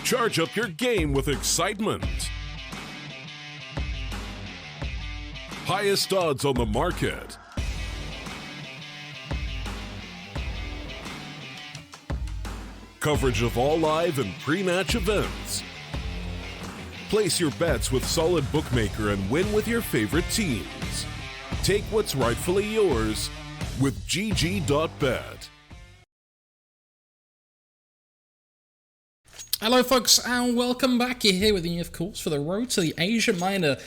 Charge up your game with excitement. Highest odds on the market. Coverage of all live and pre-match events. Place your bets with solid bookmaker and win with your favorite teams. Take what's rightfully yours with GG.bet. Hello folks and welcome back. You're here with me, of course, for the road to the Asia Minor,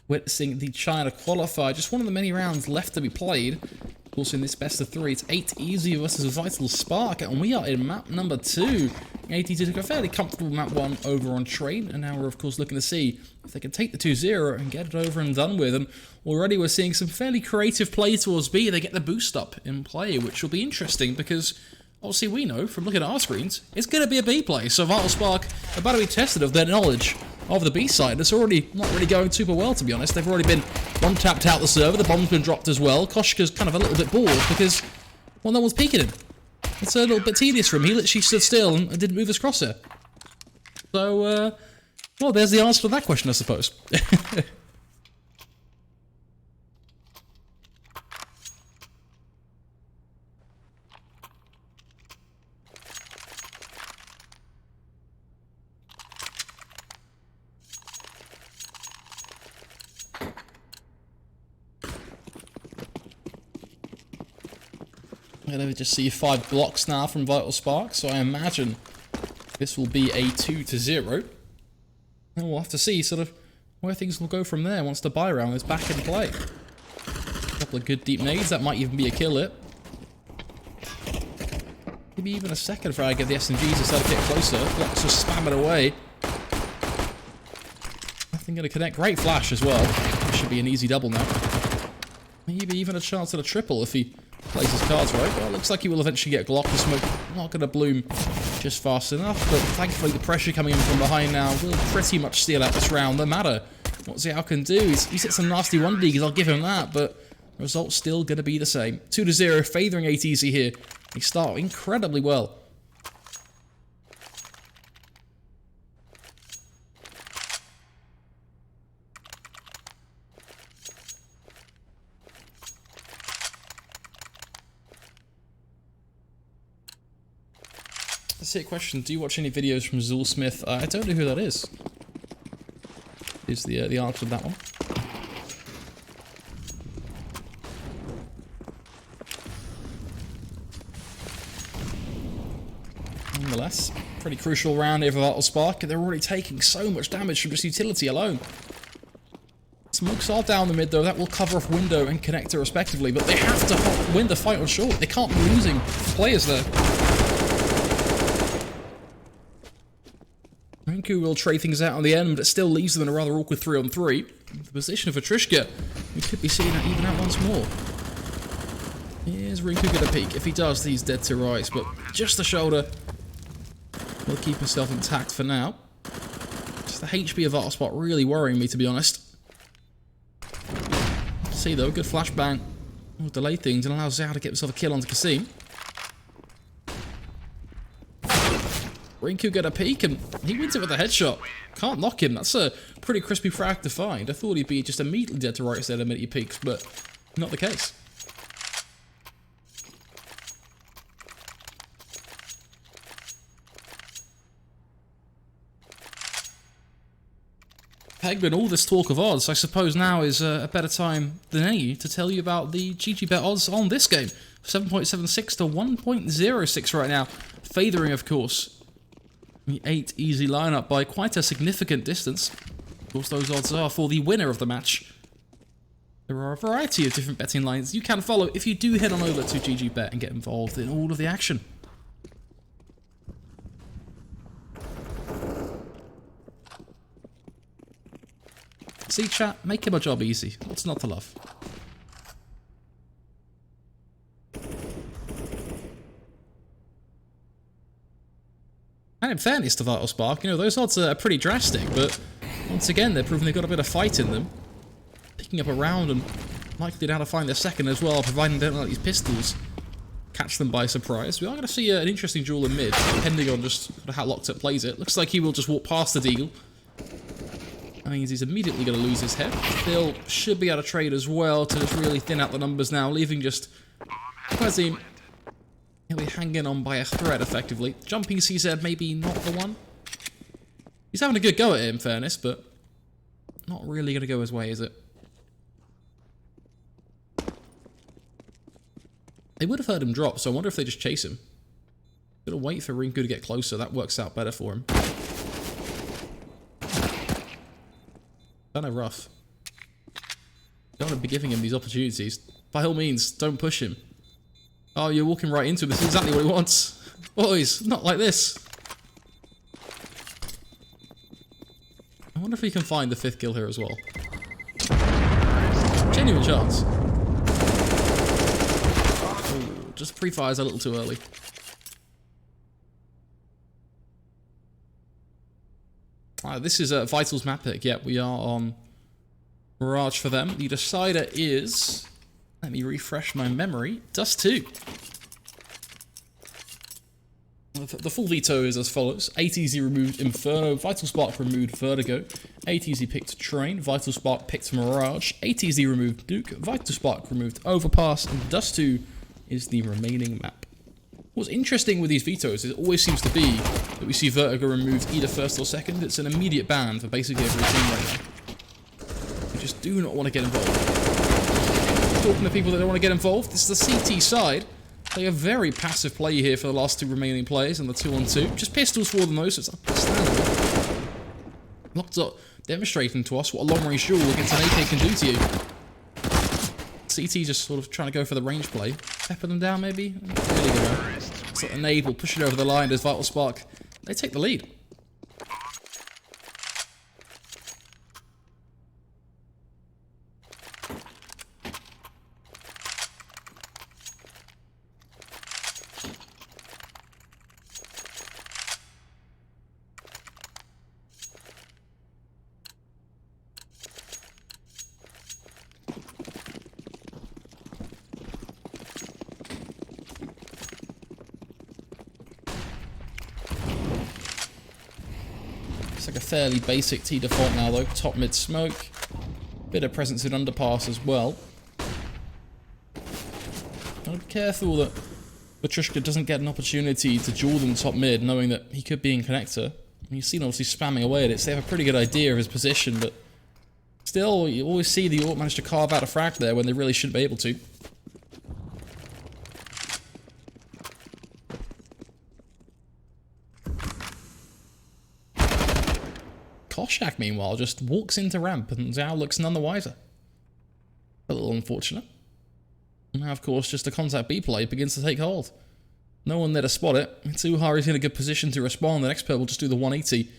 witnessing the China Qualifier. Just one of the many rounds left to be played. Of course, in this best of three, it's 8 Easy versus Vital Spark, and we are in map number 2. ATT took a fairly comfortable map 1 over on Train, and now we're of course looking to see if they can take the 2-0 and get it over and done with. And already we're seeing some fairly creative play towards B. They get the boost up in play, which will be interesting because obviously we know from looking at our screens, it's going to be a B play. So Vital Spark are about to be tested of their knowledge of the B side. It's already not really going super well, to be honest. They've already been one-tapped out the server. The bomb's been dropped as well. Koshka's kind of a little bit bored because, well, no one's peeking him. It's a little bit tedious for him. He literally stood still and didn't move his crosshair. So, well, there's the answer to that question, I suppose. I'm going to just see 5 blocks now from Vital Spark, so I imagine this will be a 2-0. And we'll have to see sort of where things will go from there once the buy round is back in play. A couple of good deep nades, that might even be a kill hit. Maybe even a second frag if the SMGs decide to get closer. Blocks just spam it away. Nothing going to connect. Great flash as well. It should be an easy double now. Maybe even a chance at a triple if he plays his cards right. Well, it looks like he will eventually get Glock. The smoke not going to bloom just fast enough, but thankfully the pressure coming in from behind now will pretty much steal out this round, no matter what Xiao can do. He's hit some nasty 1Ds, I'll give him that, but the result's still going to be the same. 2-0, favouring ATC here. They start incredibly well. That's it. Question: do you watch any videos from Zool Smith? I don't know who that is. Is the answer to that one? Nonetheless, pretty crucial round here for Vital Spark. They're already taking so much damage from just utility alone. Smokes are down the mid though. That will cover off window and connector respectively, but they have to win the fight on short. They can't be losing players there. Rinku will trade things out on the end, but it still leaves them in a rather awkward 3-on-3. The position of Atrishka, we could be seeing that even out once more. Here's Rinku get a peek. If he does, he's dead to rights, but just the shoulder will keep himself intact for now. Just the HP of Vital Spark really worrying me, to be honest. See though, good flashbang will delay things and allow Xiao to get himself a kill onto Kasim. Rinku get a peek and he wins it with a headshot. Can't knock him. That's a pretty crispy frag to find. I thought he'd be just immediately dead to rights there the minute he peeks, but not the case. Pegman, all this talk of odds, I suppose now is a better time than any to tell you about the GG Bet odds on this game. 7.76 to 1.06 right now. Favouring, of course, the 8 Easy lineup by quite a significant distance. Of course, those odds are for the winner of the match. There are a variety of different betting lines you can follow if you do head on over to GG Bet and get involved in all of the action. See, chat, make him a job easy. What's not to love? And in fairness to Vital Spark, you know, those odds are pretty drastic, but once again, they're proving they've got a bit of fight in them. Picking up a round and likely now to find their second as well, providing they don't let these pistols catch them by surprise. We are going to see an interesting duel in mid, depending on just how locked up plays it. Looks like he will just walk past the deagle. That means he's immediately going to lose his head. Phil should be able to trade as well to just really thin out the numbers now, leaving just Quasi. He'll be hanging on by a thread, effectively. Jumping CZ, maybe not the one. He's having a good go at it, in fairness, but not really going to go his way, is it? They would have heard him drop, so I wonder if they just chase him. Gonna wait for Rinku to get closer. That works out better for him. Kind of rough. Don't want to be giving him these opportunities. By all means, don't push him. Oh, you're walking right into him. This is exactly what he wants. Boys, not like this. I wonder if he can find the 5th kill here as well. Genuine chance. Ooh, just pre-fires a little too early. This is a Vitals map pick. Yeah, we are on Mirage for them. The decider is... Let me refresh my memory. Dust 2. The full veto is as follows. ATZ removed Inferno, Vital Spark removed Vertigo, ATZ picked Train, Vital Spark picked Mirage, ATZ removed Duke, Vital Spark removed Overpass, and Dust 2 is the remaining map. What's interesting with these vetoes is it always seems to be that we see Vertigo removed either first or second. It's an immediate ban for basically every team right now. We just do not want to get involved. Talking to people that don't want to get involved, this is the CT side. They are very passive play here for the last 2 remaining players in the 2-on-2. Just pistols for them though, so it's understandable. Locked up, demonstrating to us what a long-range duel against an AK can do to you. CT just sort of trying to go for the range play. Pepper them down maybe? Really good. It's like Enable, push it over the line as Vital Spark. They take the lead. It's like a fairly basic T default now though. Top mid smoke. Bit of presence in underpass as well. Gotta be careful that Petrushka doesn't get an opportunity to duel them top mid, knowing that he could be in connector. You've seen obviously spamming away at it, so they have a pretty good idea of his position, but still, you always see the Orc manage to carve out a frag there when they really shouldn't be able to. Koshak, meanwhile, just walks into ramp and Zhao looks none the wiser. A little unfortunate. Now, of course, just a contact B play begins to take hold. No one there to spot it. Tsuhari's in a good position to respond. The next player will just do the 180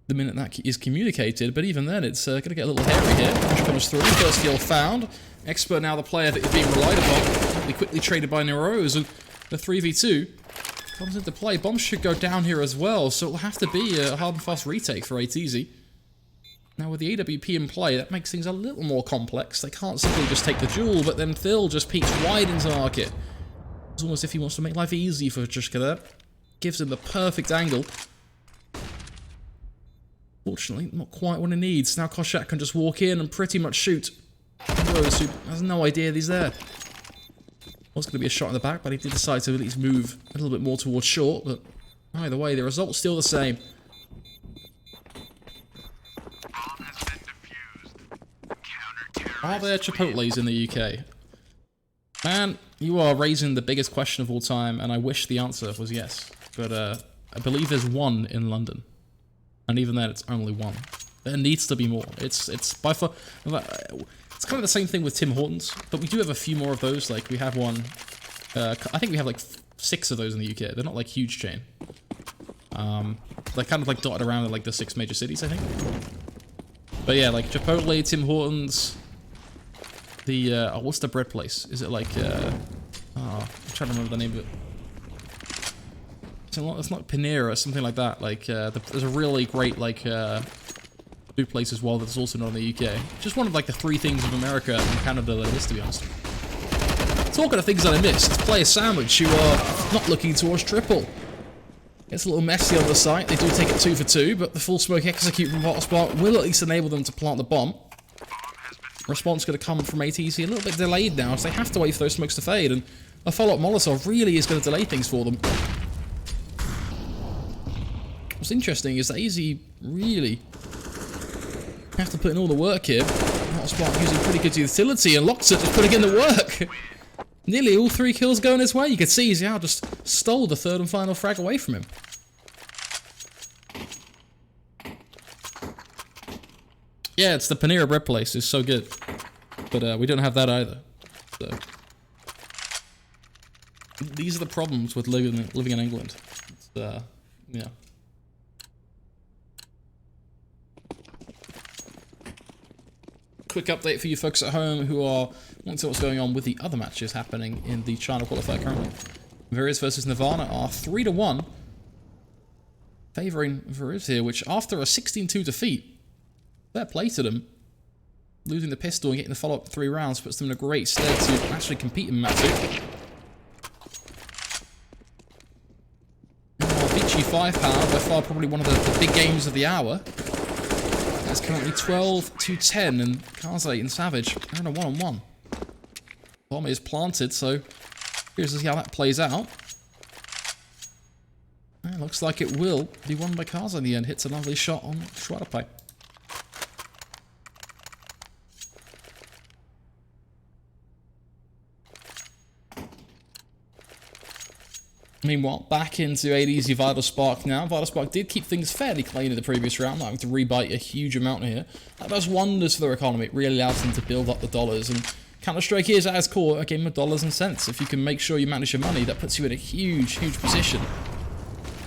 the minute that is communicated, but even then, it's going to get a little hairy here. Push comes through. First kill found. Expert now the player that is being relied upon. Be quickly traded by Neroz, and the 3v2 comes into play. Bombs should go down here as well, so it'll have to be a hard and fast retake for ATZ. Now with the AWP in play, that makes things a little more complex. They can't simply just take the duel, but then Phil just peeks wide into the market. It's almost as if he wants to make life easy for Jushka there. Gives him the perfect angle. Fortunately, not quite what he needs. Now Koshak can just walk in and pretty much shoot. Rose, who has no idea he's there. Was going to be a shot in the back, but he did decide to at least move a little bit more towards short. But either way, the result's still the same. Are there Chipotles in the UK? Man, you are raising the biggest question of all time, and I wish the answer was yes. But I believe there's one in London. And even then, it's only one. There needs to be more. It's by far... It's kind of the same thing with Tim Hortons, but we do have a few more of those. Like, we have one... I think we have, like, 6 of those in the UK. They're not, like, huge chain. They're kind of, like, dotted around in, like, the 6 major cities, I think. But yeah, like, Chipotle, Tim Hortons... The, what's the bread place? Is it like, I'm trying to remember the name of it. It's not Panera or something like that. Like, there's a really great, like, food place as well that's also not in the UK. Just one of, like, the 3 things of America and Canada that it is, to be honest. Talking of things that I missed, player Sandwich, who are not looking towards triple. It's a little messy on the site. They do take it 2 for 2, but the full smoke execute from VoxBark will at least enable them to plant the bomb. Response going to come from ATC a little bit delayed now, so they have to wait for those smokes to fade, and a follow-up Molotov really is going to delay things for them. What's interesting is that AZ really have to put in all the work here. VoxBark using pretty good utility, and Loxer just putting in the work. Nearly all 3 kills going his way. You could see Xiao just stole the 3rd and final frag away from him. Yeah, it's the Panera bread place. It's so good. But we don't have that either. So these are the problems with living in England. It's, yeah. Quick update for you folks at home who are wanting to see what's going on with the other matches happening in the China qualifier currently. Veriz versus Nirvana are 3-1, favouring Veriz here, which after a 16-2 defeat, fair play to them. Losing the pistol and getting the follow-up 3 rounds puts them in a great stead to actually compete in match 2. Vici 5-power, by far probably one of the big games of the hour. It's currently 12-10, and Kaze and Savage are in a 1-on-1. Bomb is planted, so here's to see how that plays out. And it looks like it will be won by Kaze in the end. Hits a lovely shot on Schwaderpay. Meanwhile, back into ADZ Vital Spark now. Vital Spark did keep things fairly clean in the previous round, not having to rebite a huge amount here. That does wonders for their economy. It really allows them to build up the dollars. And Counter-Strike is, at its core, a game of dollars and cents. If you can make sure you manage your money, that puts you in a huge, huge position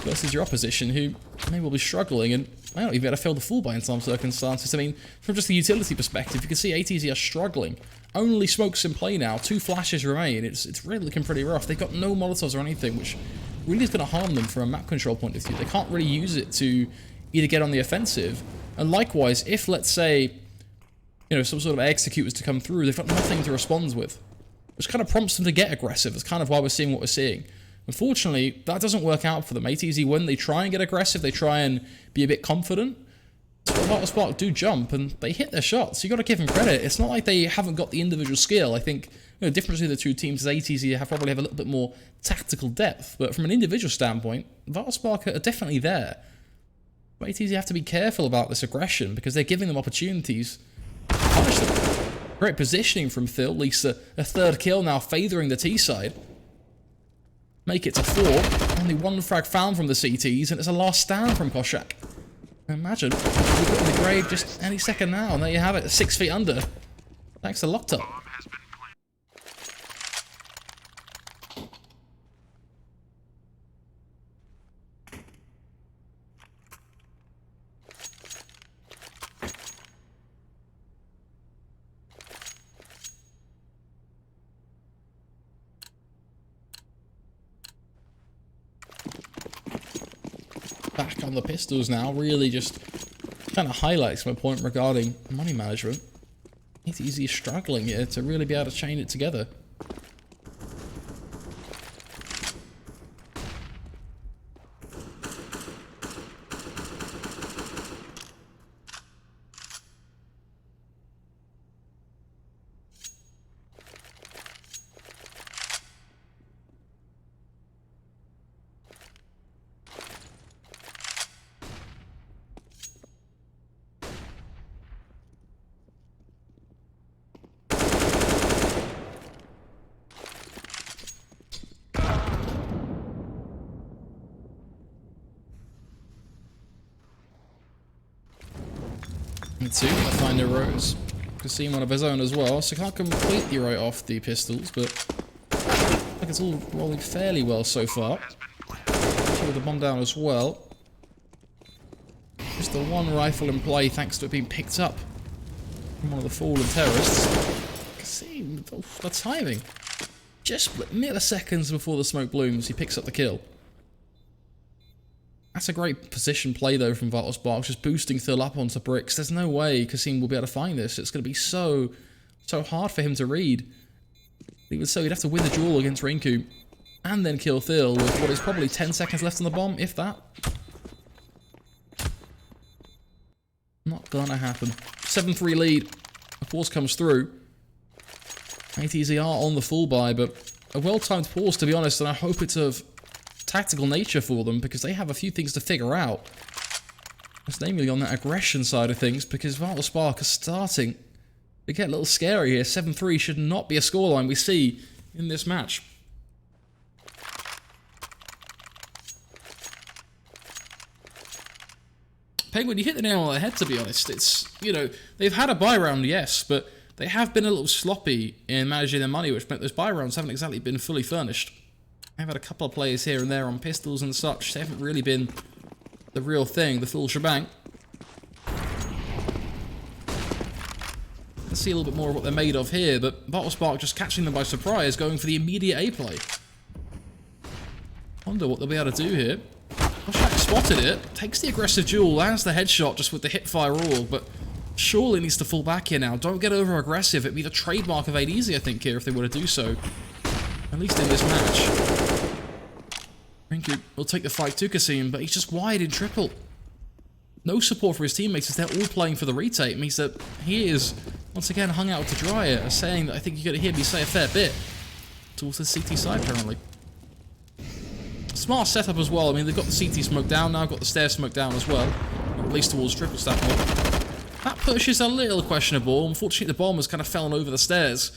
versus your opposition, who may well be struggling and may not even be able to fill the full buy in some circumstances. I mean, from just the utility perspective, you can see ATZ are struggling. Only smokes in play now, 2 flashes remain. It's really looking pretty rough. They've got no Molotovs or anything, which really is going to harm them from a map control point of view. They can't really use it to either get on the offensive, and likewise, if, let's say, you know, some sort of execute was to come through, they've got nothing to respond with, which kind of prompts them to get aggressive. That's kind of why we're seeing what we're seeing. Unfortunately, that doesn't work out for them. ATZ, when they try and get aggressive, they try and be a bit confident. Vital Spark do jump, and they hit their shots. You got to give them credit. It's not like they haven't got the individual skill. I think the difference between the two teams is ATZ probably have a little bit more tactical depth, but from an individual standpoint, Vital Spark are definitely there. But ATZ have to be careful about this aggression because they're giving them opportunities to punish them. Great positioning from Phil, at least a 3rd kill now favoring the T side. Make it to 4. Only 1 frag found from the CTs, and it's a last stand from Koshak. Imagine, we'll put in the grave just any second now, and there you have it, 6 feet under. Thanks to Locked Up. Back on the pistols now, really just kind of highlights my point regarding money management. ATZ is struggling here to really be able to chain it together. And 2, gonna find a Rose. Kasim one of his own as well, so can't completely write off the pistols, but I think it's all rolling fairly well so far. With the bomb down as well. Just the 1 rifle in play thanks to it being picked up from one of the fallen terrorists. Kasim, the timing. Just mere seconds before the smoke blooms, he picks up the kill. That's a great position play though from Vital Sparks, just boosting Phil up onto bricks. There's no way Kasim will be able to find this. It's going to be so hard for him to read. Even so, he'd have to win the duel against Rinku and then kill Thil with what is probably 10 seconds left on the bomb, if that. Not gonna happen. 7-3 lead, of course, comes through. ATZ are on the full buy, but a well-timed pause, to be honest, and I hope it's of tactical nature for them, because they have a few things to figure out. It's namely on that aggression side of things, because Vital Spark are starting to get a little scary here. 7-3 should not be a scoreline we see in this match. Penguin, you hit the nail on the head, to be honest. It's, you know, they've had a buy round, yes, but they have been a little sloppy in managing their money, which meant those buy rounds haven't exactly been fully furnished. They've had a couple of players here and there on pistols and such. They haven't really been the real thing, the full shebang. Let's see a little bit more of what they're made of here, but Vital Spark just catching them by surprise, going for the immediate A play. Wonder what they'll be able to do here. Koshak spotted it, takes the aggressive duel, lands the headshot just with the hip-fire all, but surely needs to fall back here now. Don't get over-aggressive. It'd be the trademark of ADZ, I think, here, if they were to do so. At least in this match. Rinku will take the fight to Kasim, but he's just wide in triple. No support for his teammates as they're all playing for the retake. It means that he is, once again, hung out to dry, a saying that I think you're going to hear me say a fair bit towards the CT side, apparently. Smart setup as well. I mean, they've got the CT smoke down now, got the stairs smoke down as well, or at least towards triple stack mode. That push is a little questionable. Unfortunately, the bomb has kind of fallen over the stairs.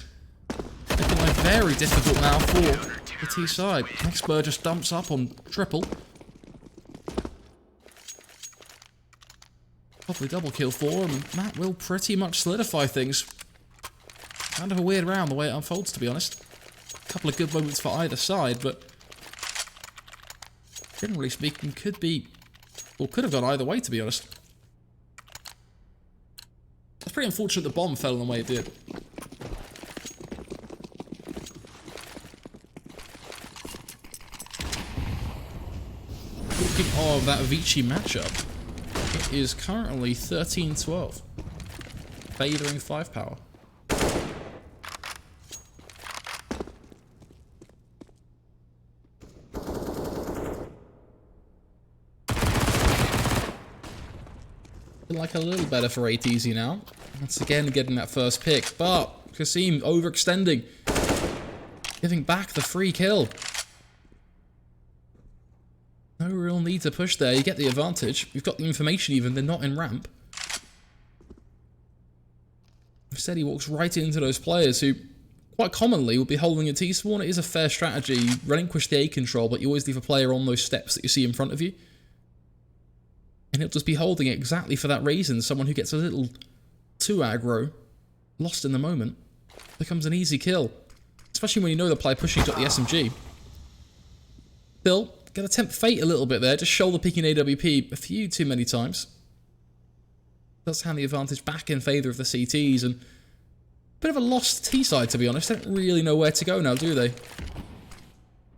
Making life very difficult now for the T side. Next bird just dumps up on triple. Probably double kill for him, and that will pretty much solidify things. Kind of a weird round the way it unfolds, to be honest. A couple of good moments for either side, but generally speaking, could be, or could have gone either way, to be honest. It's pretty unfortunate the bomb fell in the way it did. Talking of that Vici matchup, it is currently 13-12, favouring 5 power. Like a little better for ATZ now. Once again getting that first pick, but Kasim overextending, giving back the free kill. No real need to push there. You get the advantage. You've got the information even. They're not in ramp. Instead, he walks right into those players who quite commonly will be holding a T-spawn. It is a fair strategy. Relinquish the A control, but you always leave a player on those steps that you see in front of you. And he'll just be holding it exactly for that reason. Someone who gets a little too aggro, lost in the moment, becomes an easy kill. Especially when you know the player pushing got the SMG. Still, gonna tempt fate a little bit there, just shoulder picking AWP a few too many times. Does hand the advantage back in favour of the CTs, and a bit of a lost T side, to be honest. They don't really know where to go now, do they?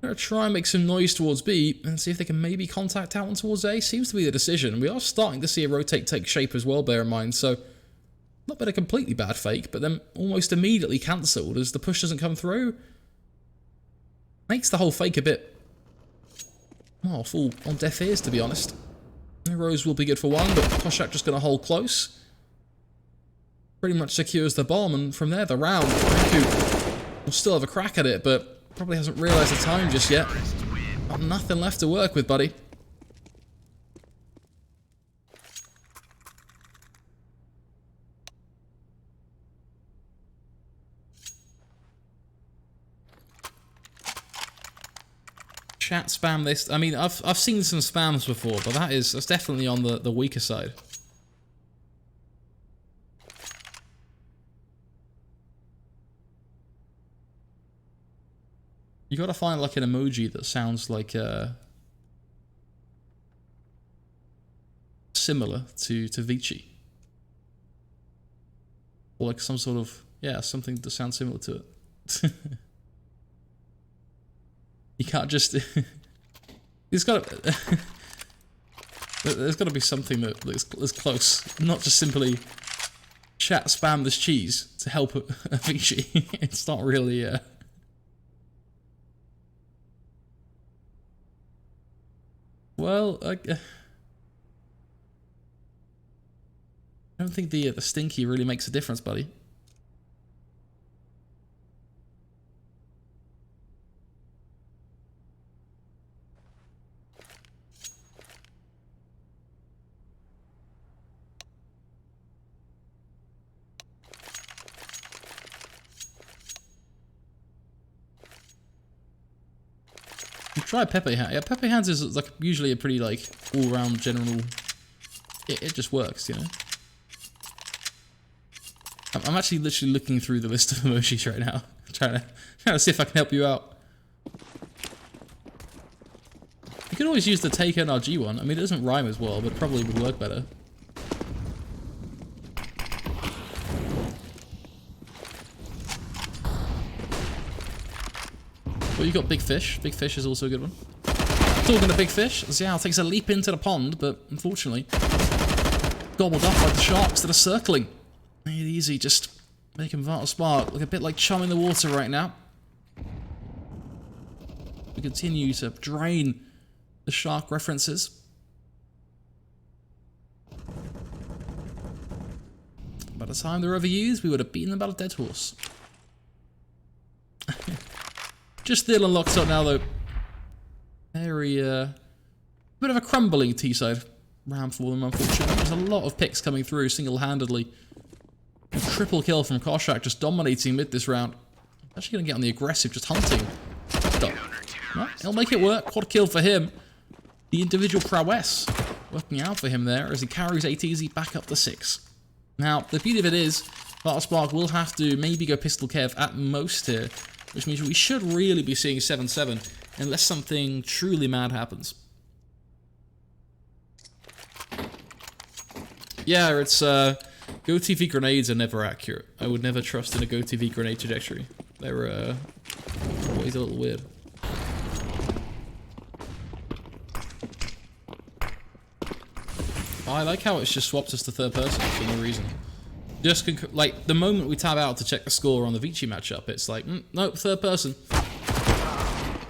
Gonna try and make some noise towards B and see if they can maybe contact out on towards A. Seems to be the decision. We are starting to see a rotate take shape as well, bear in mind, so not been a completely bad fake, but then almost immediately cancelled as the push doesn't come through. Makes the whole fake a bit, well, full on deaf ears, to be honest. Rose will be good for one, but Koshak just going to hold close. Pretty much secures the bomb, and from there the round. Rinku will still have a crack at it, but probably hasn't realised the time just yet. Got nothing left to work with, buddy. Chat spam this. I mean, I've seen some spams before, but that's definitely on the weaker side. You gotta find like an emoji that sounds like similar to Vici. Or like some sort of, yeah, something that sounds similar to it. You can't just there's gotta there's gotta be something that's close. Not just simply chat spam this cheese to help Vici. It's not really I don't think the stinky really makes a difference, buddy. Try Pepe Hands. Yeah, Pepe Hands is like usually a pretty like all-round general. It just works, you know. I'm actually literally looking through the list of emojis right now, trying to see if I can help you out. You could always use the take NRG one. I mean, it doesn't rhyme as well, but it probably would work better. Well, you got Big Fish. Big Fish is also a good one. Talking to Big Fish, Xiao takes a leap into the pond, but unfortunately gobbled up by the sharks that are circling. Made it easy, just make him Vital Spark. Look a bit like chum in the water right now. We continue to drain the shark references. By the time they're overused, we would have beaten them about a dead horse. Just still unlocked up now, though. Very, bit of a crumbling T-side round for them, unfortunately. There's a lot of picks coming through single-handedly. A triple kill from Koshak, just dominating mid this round. Actually going to get on the aggressive, just hunting. Stop. No, he'll make it work. Quad kill for him. The individual prowess working out for him there as he carries ATZ back up to 6. Now, the beauty of it is, Vital Spark will have to maybe go Pistol Kev at most here, which means we should really be seeing 7-7 unless something truly mad happens. Yeah, it's Go TV grenades are never accurate. I would never trust in a Go TV grenade trajectory. They're always a little weird. I like how it's just swapped us to third person for no reason. Just like the moment we tab out to check the score on the Vici matchup, it's like, nope, third person.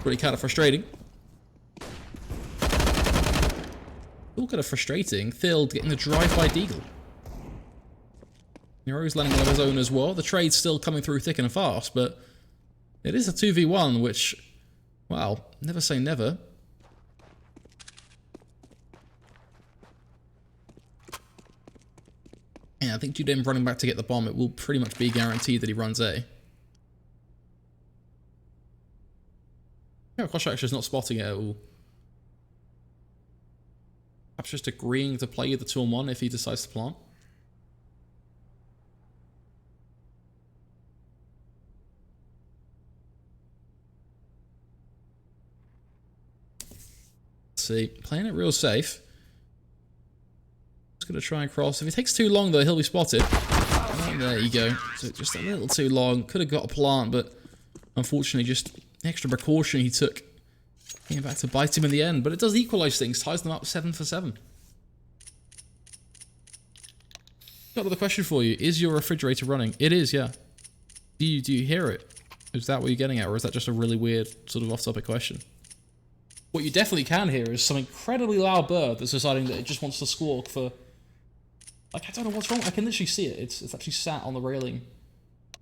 Really kind of frustrating. All kind of frustrating. Thild getting the drive-by deagle. Nero's landing one of his own as well. The trade's still coming through thick and fast, but it is a 2v1, which, well, never say never. Yeah, I think due to him running back to get the bomb, it will pretty much be guaranteed that he runs A. Yeah, Koshak's just not spotting it at all. Perhaps just agreeing to play the 2-on-1 if he decides to plant. Let's see, playing it real safe. Just gonna try and cross. If it takes too long though, he'll be spotted. And there you go. So just a little too long. Could have got a plant, but unfortunately just extra precaution he took. Came back to bite him in the end, but it does equalise things, ties them up 7-7. Got another question for you. Is your refrigerator running? It is, yeah. Do you hear it? Is that what you're getting at, or is that just a really weird sort of off-topic question? What you definitely can hear is some incredibly loud bird that's deciding that it just wants to squawk for... Like, I don't know what's wrong. I can literally see it. It's actually sat on the railing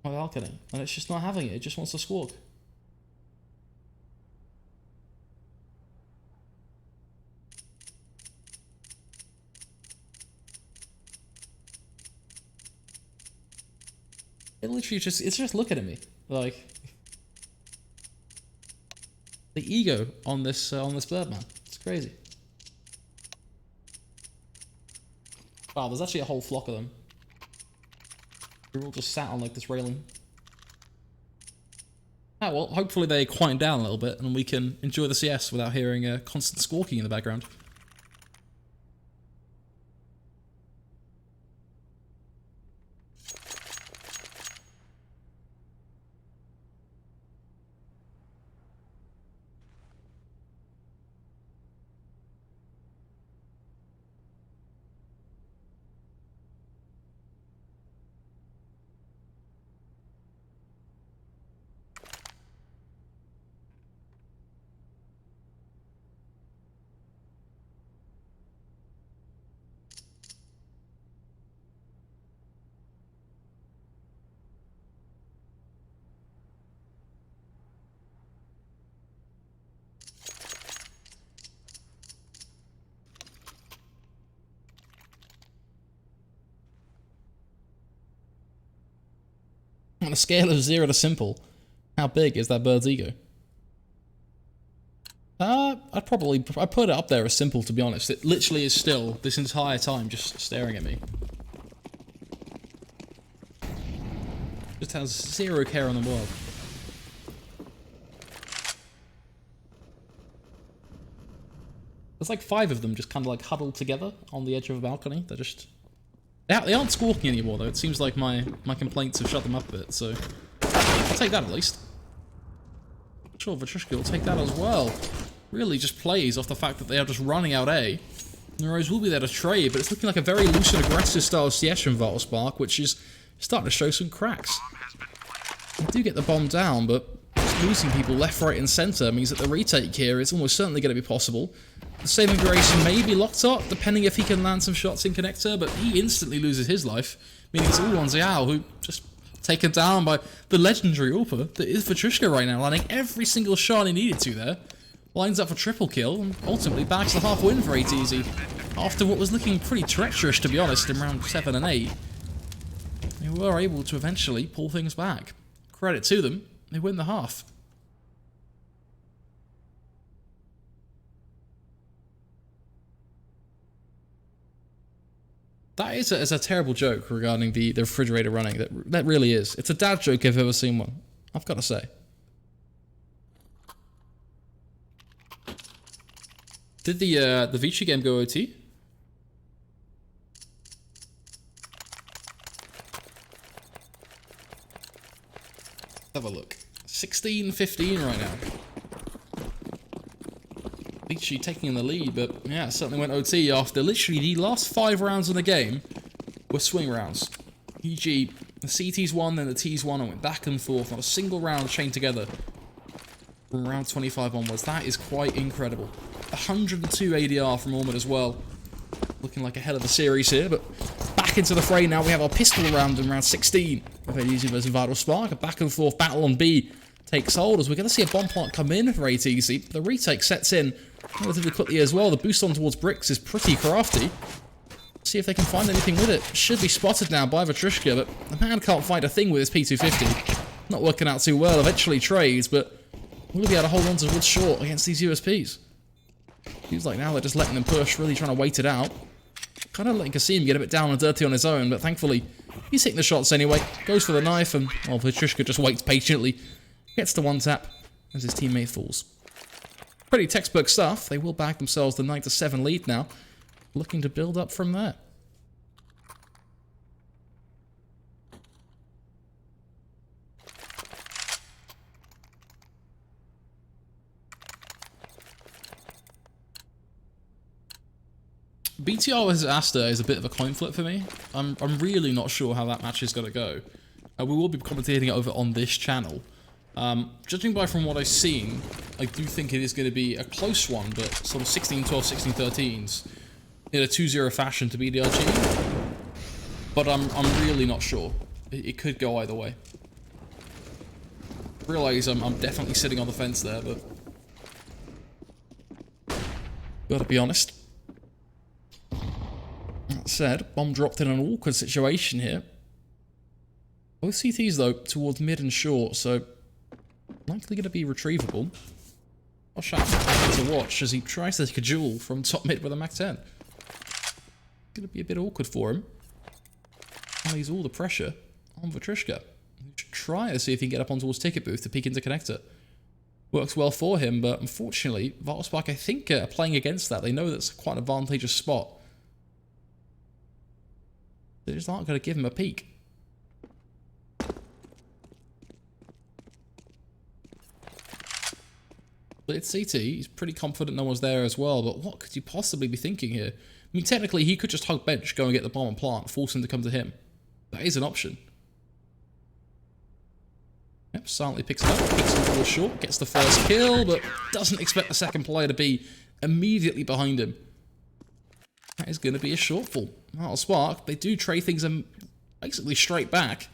on my balcony, and it's just not having it. It just wants to squawk. It literally it's just looking at me, like the ego on this bird, man. It's crazy. Wow, there's actually a whole flock of them. They're all just sat on like this railing. Ah, well, hopefully they quiet down a little bit and we can enjoy the CS without hearing a constant squawking in the background. On a scale of 0 to simple, how big is that bird's ego? I'd put it up there as simple, to be honest. It literally is still, this entire time, just staring at me. Just has 0 care in the world. There's like 5 of them just kind of like huddled together on the edge of a balcony. They're just... They aren't squawking anymore, though. It seems like my complaints have shut them up a bit, so... I'll take that at least. Sure, Vatrushka will take that as well. Really just plays off the fact that they are just running out A. Mirage will be there to trade, but it's looking like a very loose and aggressive style of CS from Valspark, which is starting to show some cracks. They do get the bomb down, but just losing people left, right, and centre means that the retake here is almost certainly going to be possible. The saving grace may be locked up, depending if he can land some shots in connector, but he instantly loses his life, meaning it's all on Xiao, who just taken down by the legendary AWPer that is Vatrushka right now, landing every single shot he needed to there. Lines up for triple kill, and ultimately bags the half win for ATZ. After what was looking pretty treacherous, to be honest, in round 7 and 8, they were able to eventually pull things back. Credit to them, they win the half. That is a terrible joke regarding the refrigerator running. That really is. It's a dad joke if I've ever seen one, I've got to say. Did the Vici game go OT? Have a look. 16-15 right now. Vici taking the lead, but yeah, it certainly went OT after literally the last 5 rounds in the game were swing rounds. E.g., the CTs won, then the Ts won, and went back and forth. Not a single round chained together from round 25 onwards. That is quite incredible. 102 ADR from Ormond as well. Looking like a hell of a series here, but back into the fray now. We have our pistol round in round 16 of ATZ versus Valspark. A back and forth battle on B takes hold as we're going to see a bomb plant come in for ATZ. The retake sets in relatively quickly as well. The boost on towards bricks is pretty crafty. See if they can find anything with it. Should be spotted now by Vatrushka, but the man can't find a thing with his P250. Not working out too well. Eventually trades, but will he be able to hold on to woods short against these USPs? Feels like now they're just letting them push, really trying to wait it out. Kind of letting Kasim get a bit down and dirty on his own, but thankfully he's hitting the shots anyway. Goes for the knife, and well, Vatrushka just waits patiently. Gets the one tap as his teammate falls. Pretty textbook stuff. They will bag themselves the 9-7 lead now, looking to build up from there. BTR versus Asta is a bit of a coin flip for me. I'm really not sure how that match is going to go. We will be commentating it over on this channel. Judging by from what I've seen, I do think it is going to be a close one, but sort of 16-12, 16-13s in a 2-0 fashion to BDRG. But I'm really not sure. It could go either way. Realise I'm definitely sitting on the fence there, but gotta be honest. That said, bomb dropped in an awkward situation here. Both CTs though towards mid and short, so likely going to be retrievable. Oshak to watch as he tries to take a duel from top mid with a Mac 10. Going to be a bit awkward for him. And he's all the pressure on Vatrushka. Try to see if he can get up on towards ticket booth to peek into connector. Works well for him, but unfortunately, Valspark I think are playing against that. They know that's quite an advantageous spot. They just aren't going to give him a peek. But it's CT, he's pretty confident no one's there as well, but what could you possibly be thinking here? I mean, technically, he could just hug bench, go and get the bomb and plant, force him to come to him. That is an option. Yep, silently picks it up, picks him towards short, gets the first kill, but doesn't expect the second player to be immediately behind him. That is going to be a shortfall. Valspark, they do trade things basically straight back,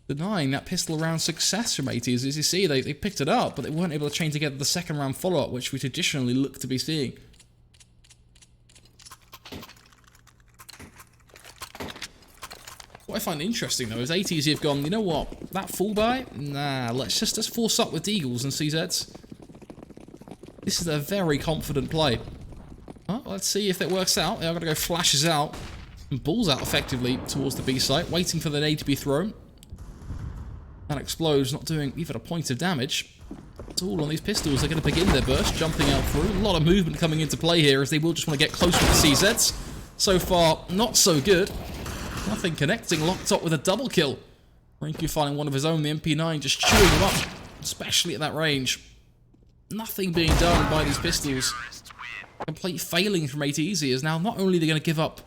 denying that pistol round success from ATs. As you see, they picked it up, but they weren't able to chain together the second round follow-up, which we traditionally look to be seeing. What I find interesting, though, is ATZ have gone, you know what, that full buy? Nah, let's force up with Deagles and CZs. This is a very confident play. Well, let's see if it works out. They're going to go flashes out and balls out effectively towards the B site, waiting for the nade to be thrown. That explodes, not doing even a point of damage. It's all on these pistols. They're going to begin their burst, jumping out through. A lot of movement coming into play here, as they will just want to get closer to the CZs. So far, not so good. Nothing connecting. Locked up with a double kill. Rinku finding one of his own, the MP9, just chewing him up, especially at that range. Nothing being done by these pistols. Complete failing from ATZ is now not only they're going to give up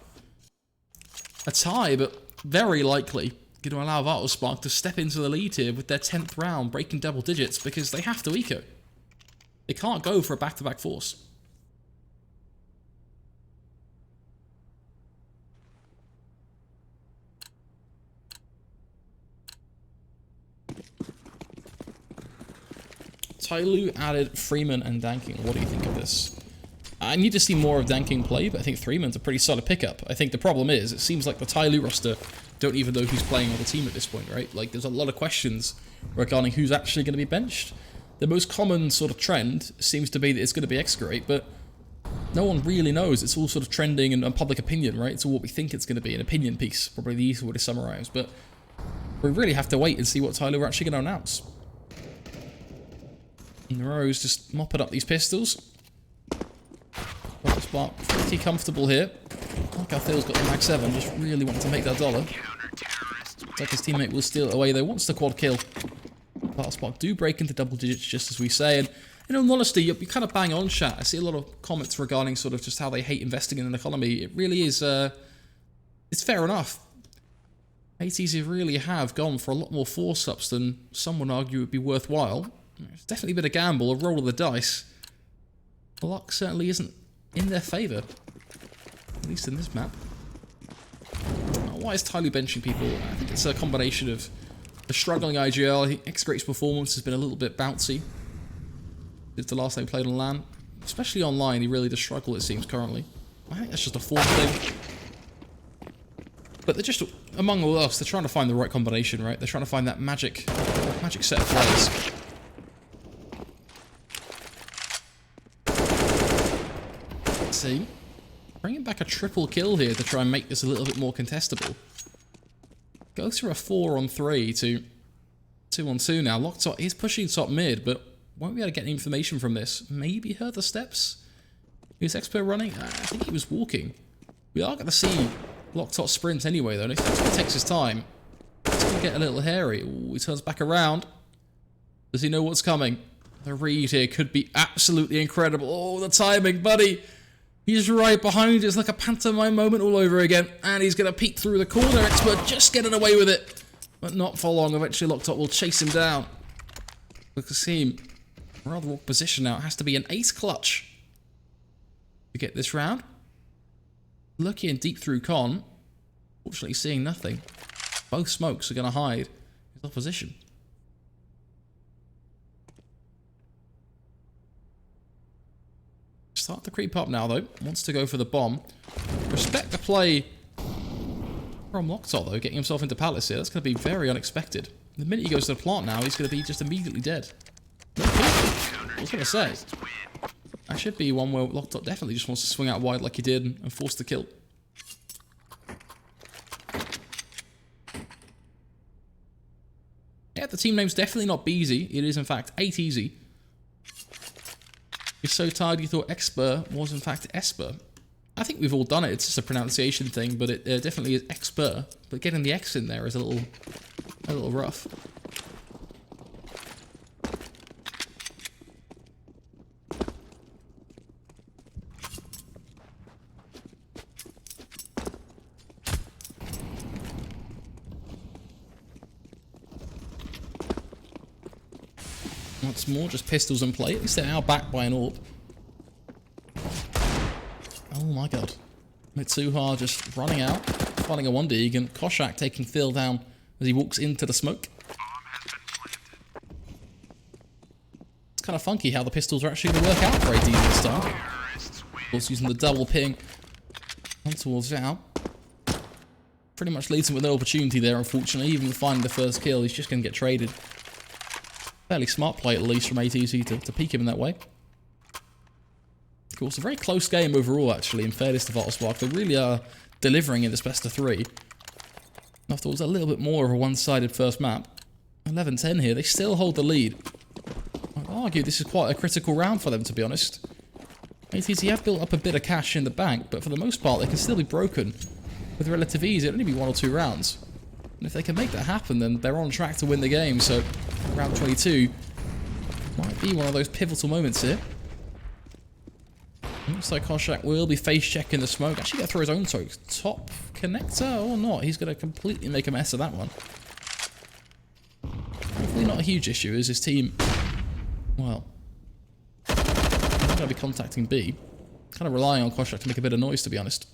a tie, but very likely going to allow Vitospark to step into the lead here with their 10th round, breaking double digits, because they have to eco. They can't go for a back-to-back force. Tyloo added Freeman and Danking. What do you think of this? I need to see more of Danking play, but I think Freeman's a pretty solid pickup. I think the problem is, it seems like the Tyloo roster don't even know who's playing on the team at this point, right? Like, there's a lot of questions regarding who's actually going to be benched. The most common sort of trend seems to be that it's going to be Excavate, but no one really knows. It's all sort of trending and public opinion, right? It's all what we think it's going to be, an opinion piece, probably the easiest way to summarize. But we really have to wait and see what Tyloo are actually going to announce. And Mirage just mopping up these pistols. Spark pretty comfortable here. Like Phil's got the Mag 7, just really wanting to make that dollar. Looks like his teammate will steal it away though, wants the quad kill. Spark do break into double digits just as we say, and in all honesty, you're kind of bang on, chat. I see a lot of comments regarding sort of just how they hate investing in an economy. It really is, it's fair enough. ATZ really have gone for a lot more force ups than some would argue would be worthwhile. It's definitely been a gamble, a roll of the dice. The luck certainly isn't in their favour, at least in this map. Why is Tyloo benching people? I think it's a combination of the struggling IGL. I think Excavate's performance has been a little bit bouncy since the last time he played on LAN. Especially online, he really does struggle, it seems, currently. I think that's just a form thing. But they're just, among all else, they're trying to find the right combination, right? They're trying to find that magic set of plays. See, bringing back a triple kill here to try and make this a little bit more contestable. Goes through a 4-on-3 to 2-on-2 now. Locked top, he's pushing top mid, but won't be able to get any information from this. Maybe heard the steps. Is Expert running? I think he was walking. We are going to see Locked top sprint anyway, though. And if it takes his time, it's going to get a little hairy. Ooh, he turns back around. Does he know what's coming? The read here could be absolutely incredible. Oh, the timing, buddy. He's right behind. It's like a pantomime moment all over again. And he's going to peek through the corner. Expert just getting away with it. But not for long. Eventually, Locked Top will chase him down. Look at him. Rather awkward position now. It has to be an ace clutch to get this round. Looking deep through Con. Fortunately, seeing nothing. Both smokes are going to hide his opposition. Start to creep up now, though. Wants to go for the bomb. Respect the play from Locked Top, though, getting himself into Palace here. That's going to be very unexpected. The minute he goes to the plant now, he's going to be just immediately dead. I was going to say, that should be one where Locked Top definitely just wants to swing out wide like he did and force the kill. Yeah, the team name's definitely not Beezy. It is, in fact, 8easy. You're so tired you thought Expert was in fact Esper. I think we've all done it. It's just a pronunciation thing, but it definitely is Expert. But getting the X in there is a little rough. Once more, just pistols in play. At least they're now backed by an AWP. Oh my god. Mitsuha just running out, finding a 1D, and Koshak taking Phil down as he walks into the smoke. It's kind of funky how the pistols are actually going to work out for AD this start. Of course, using the double ping on towards now. pretty much leads him with no opportunity there, unfortunately. Even finding the first kill, he's just going to get traded. Fairly smart play, at least, from ATC to peek him in that way. Of course, a very close game overall, actually, in fairness to Valspark. They really are delivering in this best of 3. After all, it was a little bit more of a one-sided first map. 11-10 here. They still hold the lead. I'd argue this is quite a critical round for them, to be honest. ATC have built up a bit of cash in the bank, but for the most part, they can still be broken with relative ease. It'll only be 1 or 2 rounds. And if they can make that happen, then they're on track to win the game. So, round 22 might be one of those pivotal moments here. Looks like Koshak will be face-checking the smoke. Actually, going to throw his own top connector or not. He's going to completely make a mess of that one. Hopefully not a huge issue, as his team... Well... He's going to be contacting B. Kind of relying on Koshak to make a bit of noise, to be honest.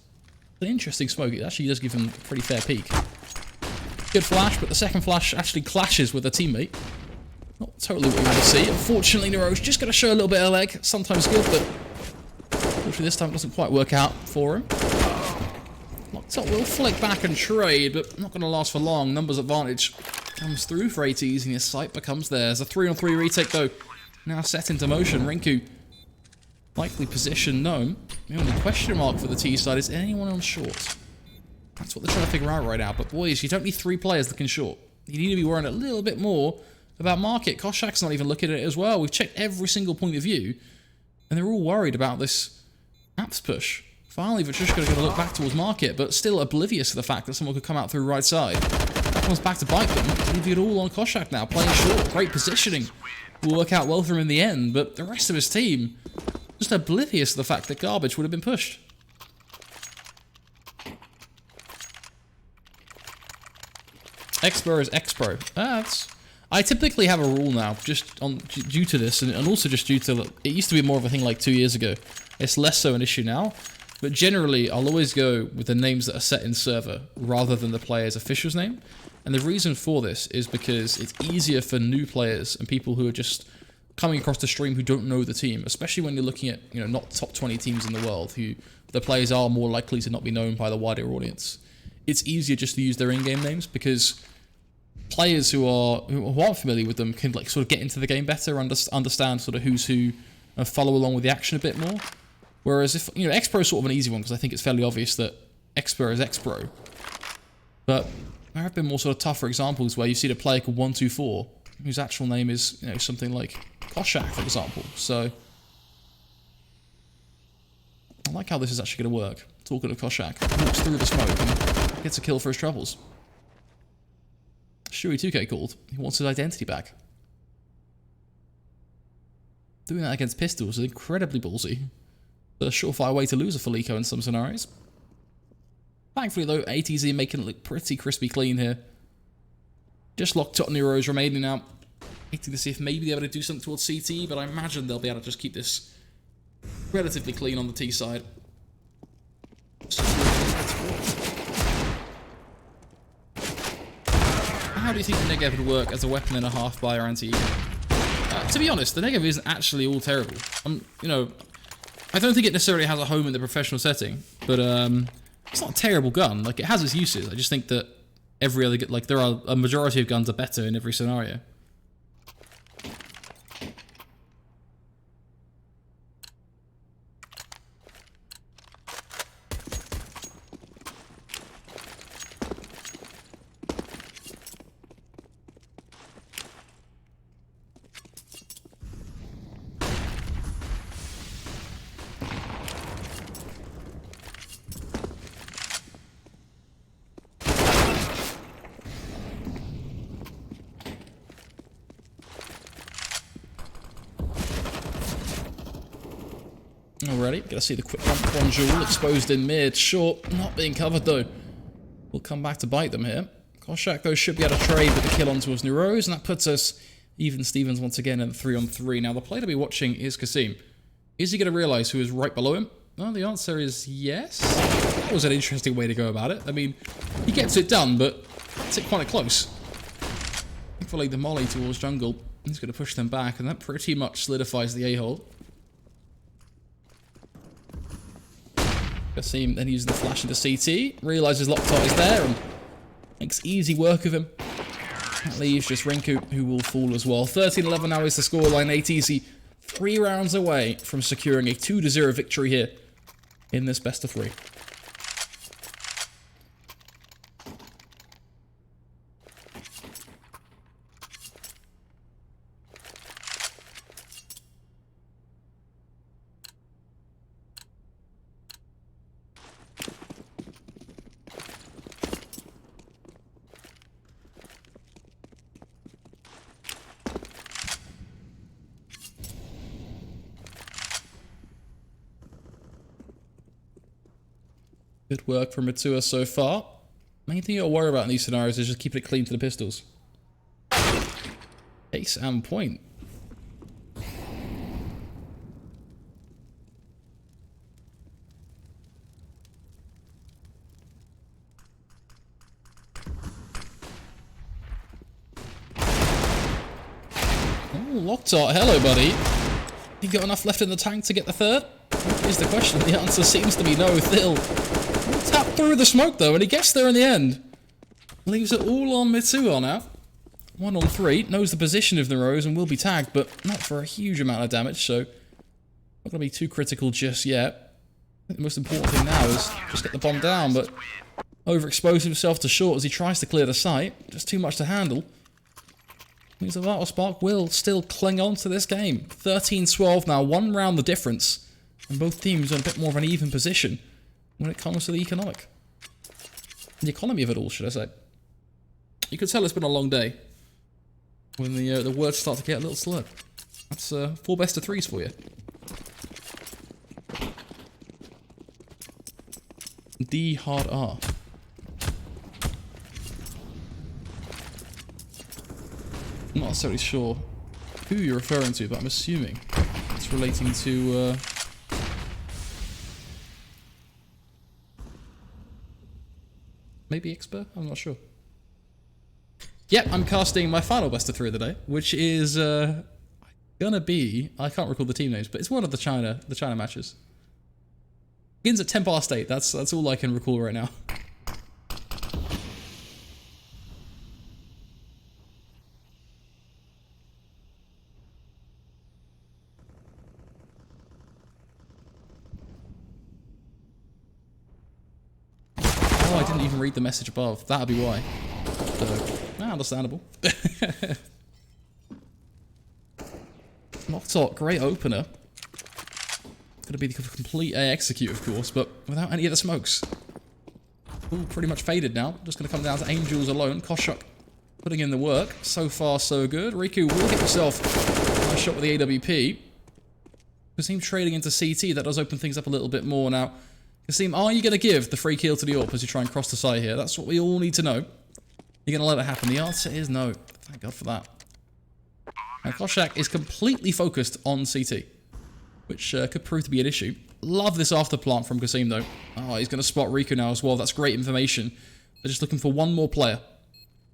An interesting smoke. It actually does give him a pretty fair peek. Good flash, but the second flash actually clashes with a teammate. Not totally what we want to see. Unfortunately, Mirage just going to show a little bit of leg. Sometimes good, but... Unfortunately, this time it doesn't quite work out for him. Locked up will flick back and trade, but not going to last for long. Numbers advantage comes through for ATs, and his sight becomes theirs. A 3-on-3 retake, though, now set into motion. Rinku, likely position known. The only question mark for the T side is anyone on short. That's what they're trying to figure out right now. But boys, you don't need 3 players that can short. You need to be worrying a little bit more about market. Koshak's not even looking at it as well. We've checked every single point of view, and they're all worried about this apps push. Finally, Vitrushka going to look back towards market, but still oblivious to the fact that someone could come out through right side. That comes back to bite them, leaving it all on Koshak now, playing short. Great positioning. Will work out well for him in the end, but the rest of his team just oblivious to the fact that garbage would have been pushed. Expo is Expo. I typically have a rule now, just due to this, and also just due to... It used to be more of a thing like 2 years ago. It's less so an issue now, but generally I'll always go with the names that are set in server rather than the player's official's name. And the reason for this is because it's easier for new players and people who are just coming across the stream who don't know the team, especially when you're looking at, you know, not top 20 teams in the world, who the players are more likely to not be known by the wider audience. It's easier just to use their in-game names because players who aren't familiar with them can like sort of get into the game better, understand sort of who's who, and follow along with the action a bit more. Whereas if, you know, X-Pro is sort of an easy one because I think it's fairly obvious that X-Pro is X-Pro. But there have been more sort of tougher examples where you see the player called 124, whose actual name is, you know, something like Koshak, for example. So I like how this is actually going to work. Talking to Koshak, walks through the smoke and gets a kill for his troubles. Shui 2K called. He wants his identity back. Doing that against pistols is incredibly ballsy. A surefire way to lose a Felico in some scenarios. Thankfully, though, ATZ making it look pretty crispy clean here. Just locked up Nero's remaining now. Waiting to see if maybe they're able to do something towards CT, but I imagine they'll be able to just keep this relatively clean on the T side. How do you think the negative would work as a weapon and a half by our anti-ego? To be honest, the negative isn't actually all terrible. You know, I don't think it necessarily has a home in the professional setting, but it's not a terrible gun. Like, it has its uses. I just think that every other, like, there are a majority of guns are better in every scenario. Already, gonna see the quick bump on Jewel, exposed in mid, short, not being covered though. We'll come back to bite them here. Koshak though should be able to trade with the kill onto his Neros, and that puts us even Stevens once again in 3-on-3. Now the play to be watching is Kasim. Is he gonna realise who is right below him? Well, the answer is yes. That was an interesting way to go about it. I mean, he gets it done, but it's quite close. Thankfully the molly towards jungle, he's gonna push them back, and that pretty much solidifies the A-hold. Kasim then using the flash into CT, realises Locktot is there, and Makes easy work of him. That leaves just Rinku, who will fall as well. 13-11 now is the scoreline. 8 easy. 3 rounds away from securing a 2-0 victory here in this best of 3. Good work from Matua so far. Main thing you gotta worry about in these scenarios is just keeping it clean to the pistols. Ace and point. Oh, Loctart, hello buddy. You got enough left in the tank to get the third? Here's the question. The answer seems to be no. Thill tap through the smoke though, and he gets there in the end. Leaves it all on Mitsuo now. 1 on 3. Knows the position of the Rose and will be tagged, but not for a huge amount of damage, so not going to be too critical just yet. I think the most important thing now is just get the bomb down, but overexpose himself to short as he tries to clear the site. Just too much to handle. Means the Vital Spark will still cling on to this game. 13-12 now, 1 round the difference. And both teams are in a bit more of an even position when it comes to the the economy of it all, should I say. You could tell it's been a long day when the words start to get a little slurred. That's 4 best of 3s for you. D hard R. I'm not necessarily sure who you're referring to, but I'm assuming it's relating to maybe Expert? I'm not sure. Yep, I'm casting my final best of 3 of the day, which is gonna be, I can't recall the team names, but it's one of the China matches. Begins at 8:10. That's all I can recall right now. Oh, I didn't even read the message above. That'll be why. Understandable. Loctart, great opener. Gonna be the complete A execute, of course, but without any of the smokes. All pretty much faded now. Just gonna come down to Angels alone. Koshuk putting in the work. So far, so good. Riku will get himself a nice shot with the AWP. Kasim trading into CT, that does open things up a little bit more now. Kasim, are you gonna give the free kill to the AWP as you try and cross the side here? That's what we all need to know. You're going to let it happen? The answer is no. Thank God for that. Now, Koshak is completely focused on CT, which could prove to be an issue. Love this afterplant from Kasim, though. Oh, he's going to spot Riku now as well. That's great information. They're just looking for one more player.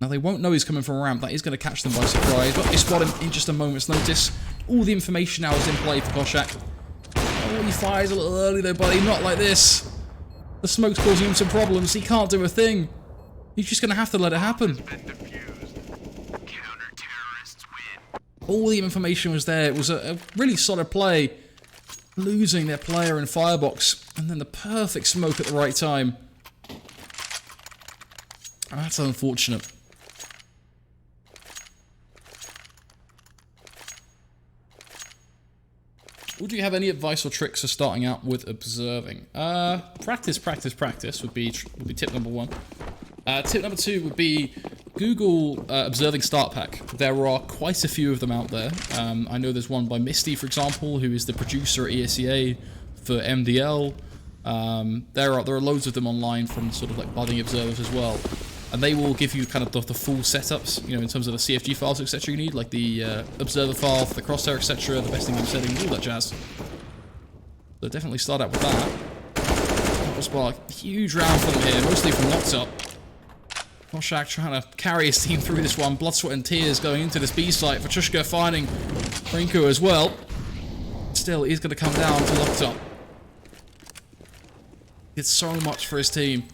Now, they won't know he's coming from a ramp. That is going to catch them by surprise, but they spot him in just a moment's notice. All the information now is in play for Koshak. Oh, he fires a little early, though, buddy. Not like this. The smoke's causing him some problems. He can't do a thing. He's just going to have to let it happen. All the information was there. It was a really solid play. Losing their player in Firebox. And then the perfect smoke at the right time. That's unfortunate. Would you have any advice or tricks for starting out with observing? Practice would be tip number 1. Tip number 2 would be Google Observing Start Pack. There are quite a few of them out there. I know there's one by Misty, for example, who is the producer at ESEA for MDL. There are loads of them online from sort of like budding observers as well. And they will give you kind of the full setups, you know, in terms of the CFG files, etc. you need, like the observer file for the crosshair, etc., the besting game settings, all that jazz. So definitely start out with that. Spark, huge round for them here, mostly from Loctart. Koshak trying to carry his team through this one. Blood, sweat, and tears going into this B site. Vachushka finding Rinko as well. Still, he's going to come down to Loctart. Did so much for his team.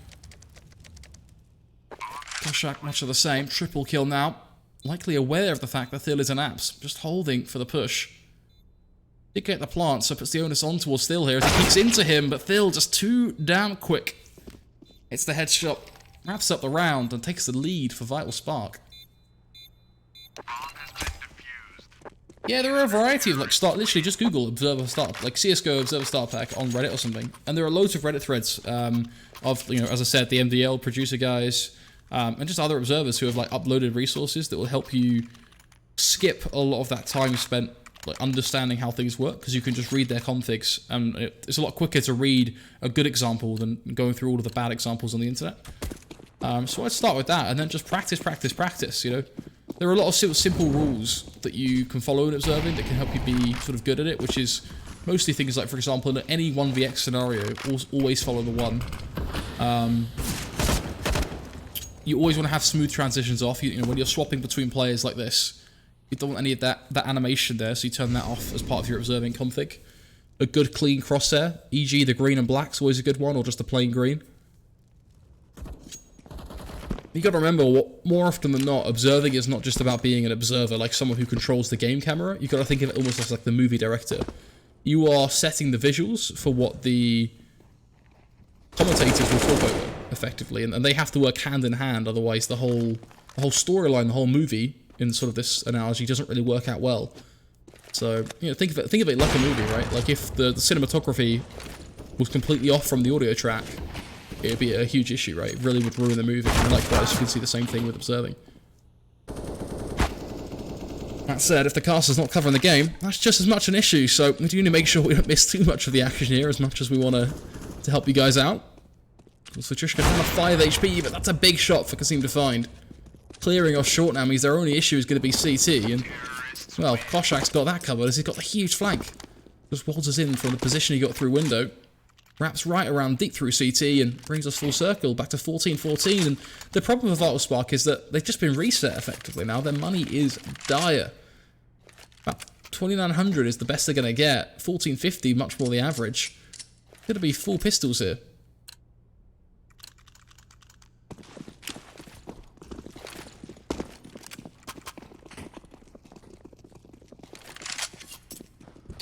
Koshak much of the same. Triple kill now. Likely aware of the fact that Thil is an apps. Just holding for the push. Did get the plant, so puts the onus on towards Thil here as he peeks into him, but Thil just too damn quick. It's the headshot. Wraps up the round and takes the lead for Vital Spark. Yeah, there are a variety of literally just Google Observer Start, like CSGO Observer Start Pack on Reddit or something, and there are loads of Reddit threads of, as I said, the MDL producer guys, and just other observers who have like uploaded resources that will help you skip a lot of that time spent like understanding how things work, because you can just read their configs, and it's a lot quicker to read a good example than going through all of the bad examples on the internet. So I'd start with that, and then just practice, you know. There are a lot of simple rules that you can follow in observing that can help you be sort of good at it, which is mostly things like, for example, in any 1vx scenario, always follow the one. You always want to have smooth transitions off. You know, when you're swapping between players like this, you don't want any of that animation there, so you turn that off as part of your observing config. A good clean crosshair, e.g. the green and black's always a good one, or just a plain green. You got to remember, more often than not, observing is not just about being an observer, like someone who controls the game camera. You got to think of it almost as like the movie director. You are setting the visuals for what the commentators will talk over, effectively, and they have to work hand in hand. Otherwise, the whole storyline, the whole movie, in sort of this analogy, doesn't really work out well. So, you know, think of it like a movie, right? Like if the cinematography was completely off from the audio track, it would be a huge issue, right? It really would ruin the movie. And likewise, you can see the same thing with observing. That said, if the caster's not covering the game, that's just as much an issue, so we do need to make sure we don't miss too much of the action here, as much as we want to help you guys out. So Trishka down to 5 HP, but that's a big shot for Kasim to find. Clearing off short now means their only issue is going to be CT, and, well, Koshak's got that covered as he's got the huge flank. Just waltzes in from the position he got through window. Wraps right around deep through CT and brings us full circle back to 14-14. And the problem with Vital Spark is that they've just been reset effectively now. Their money is dire. About 2,900 is the best they're going to get. 1,450, much more the average. Going to be full pistols here.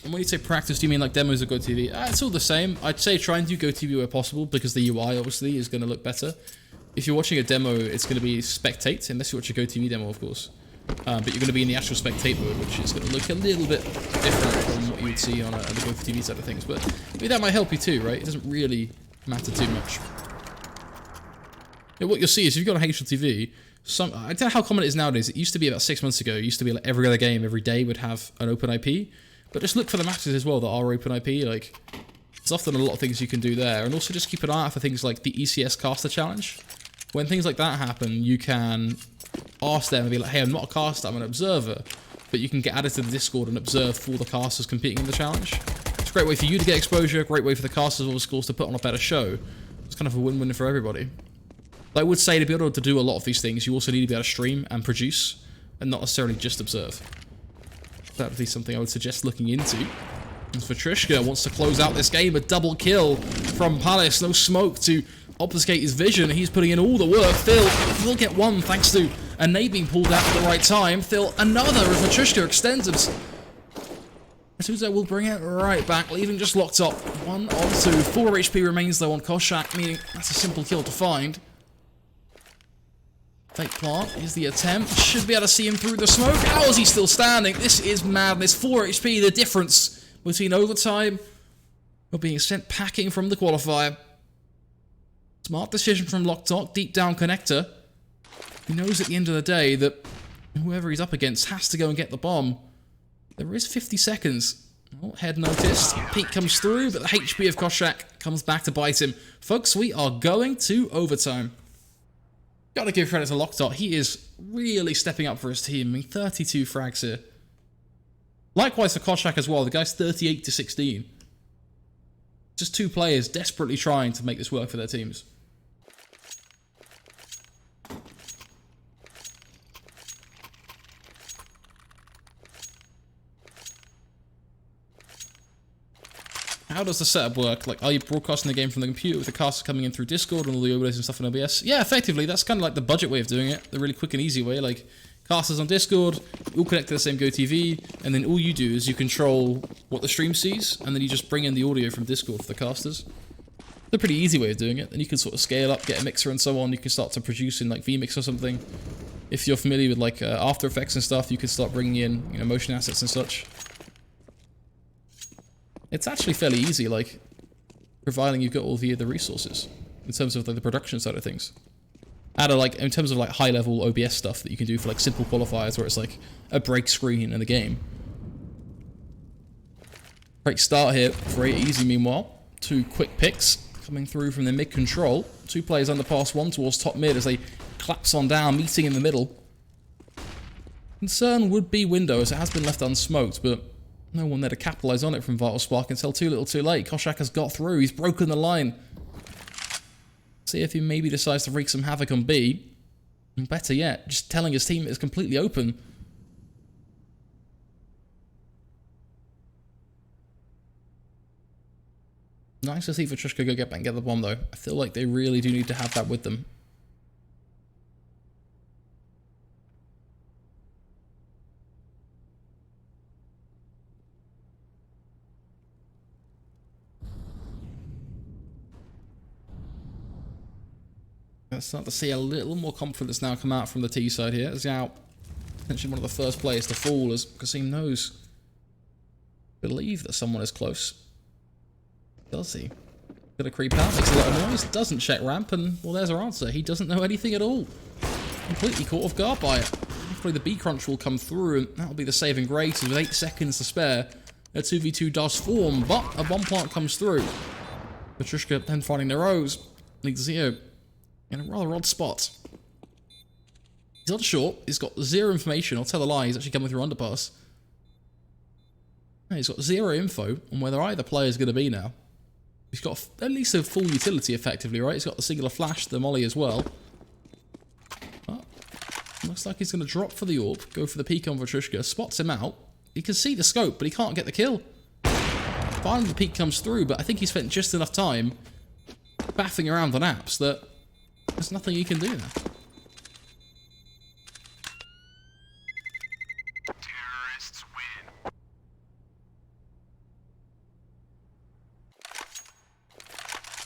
And when you say practice, do you mean like demos or GoTV? It's all the same. I'd say try and do GoTV where possible, because the UI obviously is going to look better. If you're watching a demo, it's going to be spectate, unless you watch a GoTV demo, of course. But you're going to be in the actual spectate mode, which is going to look a little bit different from what you would see on the GoTV side of things. But maybe that might help you too, right? It doesn't really matter too much. What you'll see is if you've got a HLTV, I don't know how common it is nowadays. It used to be about 6 months ago. It used to be like every other game, every day would have an open IP. But just look for the matches as well that are open IP. Like, there's often a lot of things you can do there. And also just keep an eye out for things like the ECS caster challenge. When things like that happen, you can ask them and be like, hey, I'm not a caster, I'm an observer. But you can get added to the Discord and observe for the casters competing in the challenge. It's a great way for you to get exposure, a great way for the casters or the schools to put on a better show. It's kind of a win-win for everybody. But I would say to be able to do a lot of these things, you also need to be able to stream and produce, and not necessarily just observe. That would be something I would suggest looking into. As for Trishka, wants to close out this game, a double kill from Palace. No smoke to obfuscate his vision. He's putting in all the work. Thil will get one thanks to a nade being pulled out at the right time. Thil another as Trishka extends it. Asuza will bring it right back, leaving just locked up. 1 on 2. 4 HP remains though on Koshak, meaning that's a simple kill to find. Fake plant is the attempt. Should be able to see him through the smoke. How is he still standing? This is madness. 4 HP, the difference between overtime or being sent packing from the qualifier. Smart decision from Lockdock. Deep down connector. He knows at the end of the day that whoever he's up against has to go and get the bomb. There is 50 seconds. Oh, head noticed. Peek comes through, but the HP of Koshak comes back to bite him. Folks, we are going to overtime. Gotta give credit to Lockdot. He is really stepping up for his team. I mean, 32 frags here. Likewise for Koshak as well. The guy's 38-16. Just 2 players desperately trying to make this work for their teams. how does the setup work? Like, are you broadcasting the game from the computer with the caster coming in through Discord and all the overlays and stuff in OBS? Yeah, effectively, that's kind of like the budget way of doing it, the really quick and easy way. Like, casters on Discord, all connect to the same GoTV, and then all you do is you control what the stream sees, and then you just bring in the audio from Discord for the casters. It's a pretty easy way of doing it. Then you can sort of scale up, get a mixer and so on. You can start to produce in like vMix or something. If you're familiar with like After Effects and stuff, you can start bringing in, you know, motion assets and such. It's actually fairly easy, like, providing you've got all the resources in terms of like, the production side of things. Like, in terms of like high-level OBS stuff that you can do for like simple qualifiers where it's like a break screen in the game. Great start here for 8 easy meanwhile. 2 quick picks coming through from the mid control. 2 players under pass 1 towards top mid as they collapse on down, meeting in the middle. Concern would be window as it has been left unsmoked, but no one there to capitalise on it from Vital Spark until too little too late. Koshak has got through, he's broken the line. See if he maybe decides to wreak some havoc on B. And better yet, just telling his team it's completely open. Nice to see Vatrushka go get back and get the bomb though. I feel like they really do need to have that with them. Let's start to see a little more confidence now come out from the T side here. Xiao, potentially one of the first players to fall as Kasim knows. Believe that someone is close. Does he? Gonna creep out, makes a lot of noise, doesn't check ramp, and well, there's our answer. He doesn't know anything at all. Completely caught off guard by it. Hopefully the B crunch will come through, and that'll be the saving grace. With 8 seconds to spare, a 2v2 does form, but a bomb plant comes through. Petrushka then finding their O's. Leads Zio in a rather odd spot. He's not short, he's got 0 information, I'll tell a lie, he's actually coming through underpass. He's got 0 info on whether either player is going to be now. He's got at least a full utility effectively, right? He's got the singular flash, the molly as well. But looks like he's going to drop for the orb, go for the peek on Vatrushka, spots him out. He can see the scope, but he can't get the kill. Finally the peek comes through, but I think he spent just enough time baffing around on apps that there's nothing he can do now. Terrorists win.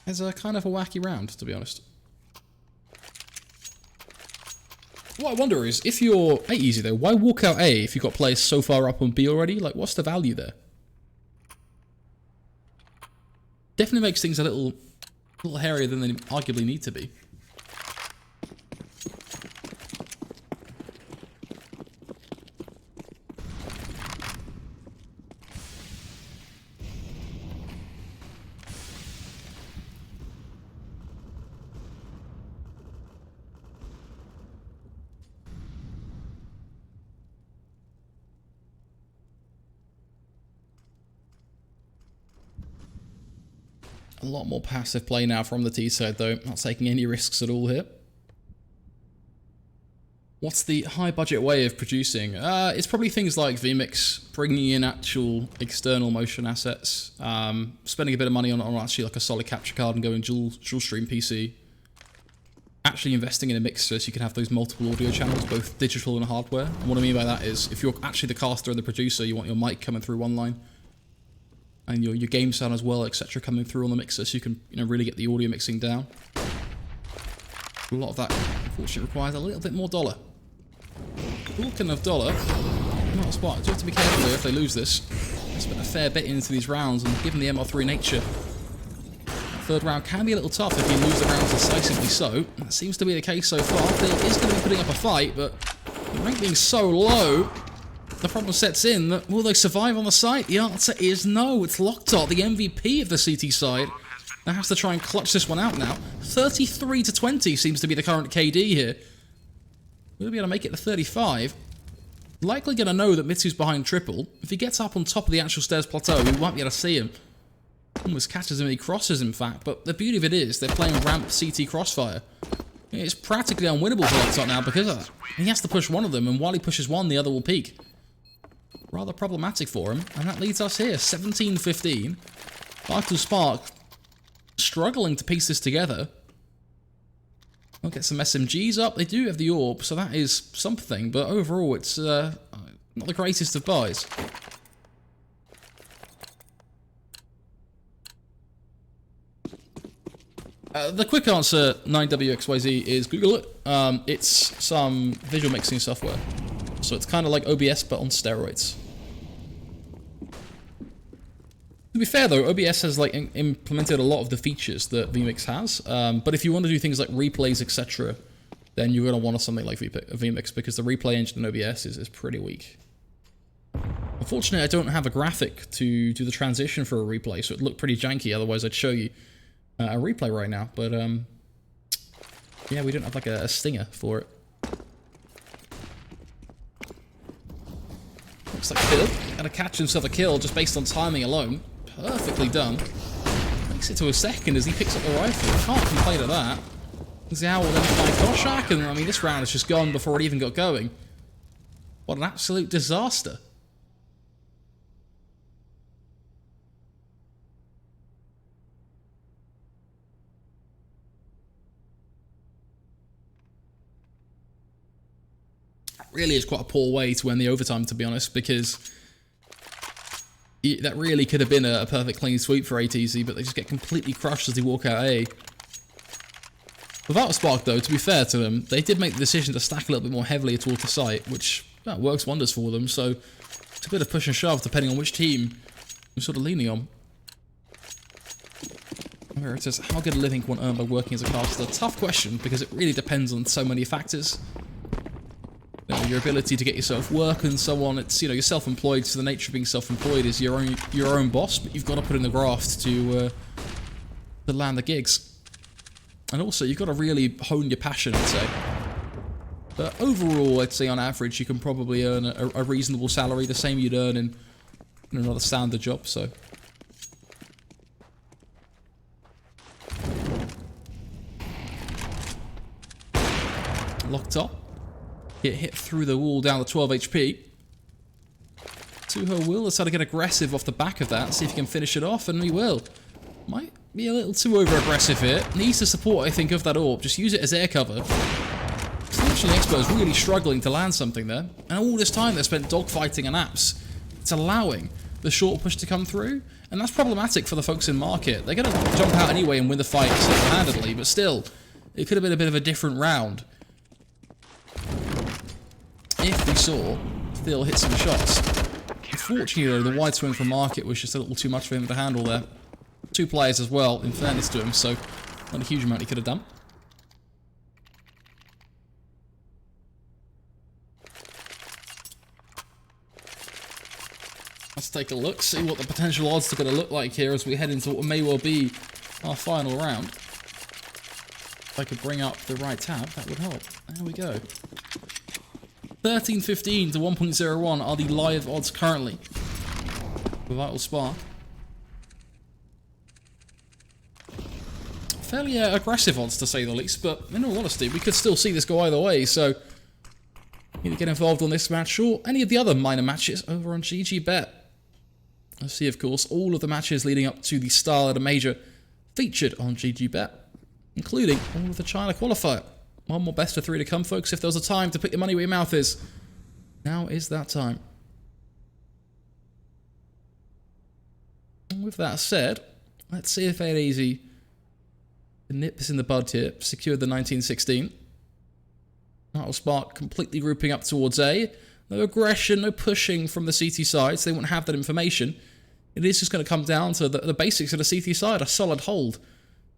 It's a kind of a wacky round, to be honest. What I wonder is, if you're A easy though, why walk out A if you've got players so far up on B already? Like, what's the value there? Definitely makes things a little hairier than they arguably need to be. A lot more passive play now from the T side though, not taking any risks at all here. What's the high budget way of producing? It's probably things like vMix, bringing in actual external motion assets, spending a bit of money on actually like a solid capture card and going dual stream PC. Actually investing in a mixer so you can have those multiple audio channels, both digital and hardware. And what I mean by that is, if you're actually the caster and the producer, you want your mic coming through one line. And your game sound as well, etc., coming through on the mixer, so you can really get the audio mixing down. A lot of that, unfortunately, requires a little bit more dollar. Talking of dollar, not a spot. You have to be careful here if they lose this. They spent a fair bit into these rounds, and given the ML3 nature, third round can be a little tough if you lose the rounds decisively so. That seems to be the case so far. Phil is going to be putting up a fight, but the rank being so low, the problem sets in that will they survive on the site? The answer is no. It's Locktop, the MVP of the CT side, that has to try and clutch this one out now. 33-20 seems to be the current KD here. Will he be able to make it to 35? Likely going to know that Mitsu's behind triple. If he gets up on top of the actual stairs plateau, we won't be able to see him. Almost catches him, he crosses in fact, but the beauty of it is they're playing ramp CT crossfire. It's practically unwinnable for Locktop now because of that. He has to push one of them, and while he pushes one, the other will peak. Rather problematic for him, and that leads us here, 17-15. Vital Spark struggling to piece this together. We'll get some SMGs up. They do have the orb, so that is something, but overall it's not the greatest of buys. The quick answer, 9WXYZ, is Google it. It's some visual mixing software. So it's kind of like OBS, but on steroids. To be fair though, OBS has like implemented a lot of the features that vMix has. But if you want to do things like replays, etc., then you're going to want something like vMix, because the replay engine in OBS is pretty weak. Unfortunately, I don't have a graphic to do the transition for a replay, so it looked pretty janky, otherwise I'd show you a replay right now, but yeah, we don't have like a stinger for it. Looks like Phil gonna catch himself a kill just based on timing alone. Perfectly done. Makes it to a second as he picks up the rifle. Can't complain at that. Xiao will then find Koshak, and I mean, this round is just gone before it even got going. What an absolute disaster. Really is quite a poor way to end the overtime, to be honest, because that really could have been a perfect clean sweep for ATZ, but they just get completely crushed as they walk out A. Without a spark, though, to be fair to them, they did make the decision to stack a little bit more heavily towards the site, which works wonders for them, so it's a bit of push and shove depending on which team you're sort of leaning on. Where it says, how good a living can one earn by working as a caster? Tough question, because it really depends on so many factors. Your ability to get yourself work and so on. It's, you know, you're self-employed, so the nature of being self-employed is your own boss, but you've got to put in the graft to land the gigs. And also, you've got to really hone your passion, I'd say. But overall, I'd say on average, you can probably earn a reasonable salary, the same you'd earn in another standard job, so. Locked up. Get hit through the wall down to 12 HP. Tuho will decide to get aggressive off the back of that, see if he can finish it off, and he will. Might be a little too over-aggressive here. Needs the support, I think, of that orb. Just use it as air cover. Fortunately, Expo's really struggling to land something there. And all this time they spent dogfighting and apps. It's allowing the short push to come through, and that's problematic for the folks in market. They're going to jump out anyway and win the fight single-handedly, but still, it could have been a bit of a different round if we saw Phil hit some shots. Unfortunately, though, the wide swing from market was just a little too much for him to handle there. Two players as well, in fairness to him, so not a huge amount he could have done. Let's take a look, see what the potential odds are going to look like here as we head into what may well be our final round. If I could bring up the right tab, that would help. There we go. 13.15 to 1.01 are the live odds currently for Vital Spark. Fairly aggressive odds, to say the least, but in all honesty, we could still see this go either way, so either get involved on this match or any of the other minor matches over on GG Bet. I see, of course, all of the matches leading up to the StarLadder Major featured on GG Bet, including all of the China Qualifier. One more best of three to come, folks. If there was a time to put your money where your mouth is, now is that time. And with that said, let's see if ATZ can nip this in the bud here, secure the 1916. Vital Spark completely grouping up towards A. No aggression, no pushing from the CT side, so they won't have that information. It is just going to come down to the basics of the CT side, a solid hold.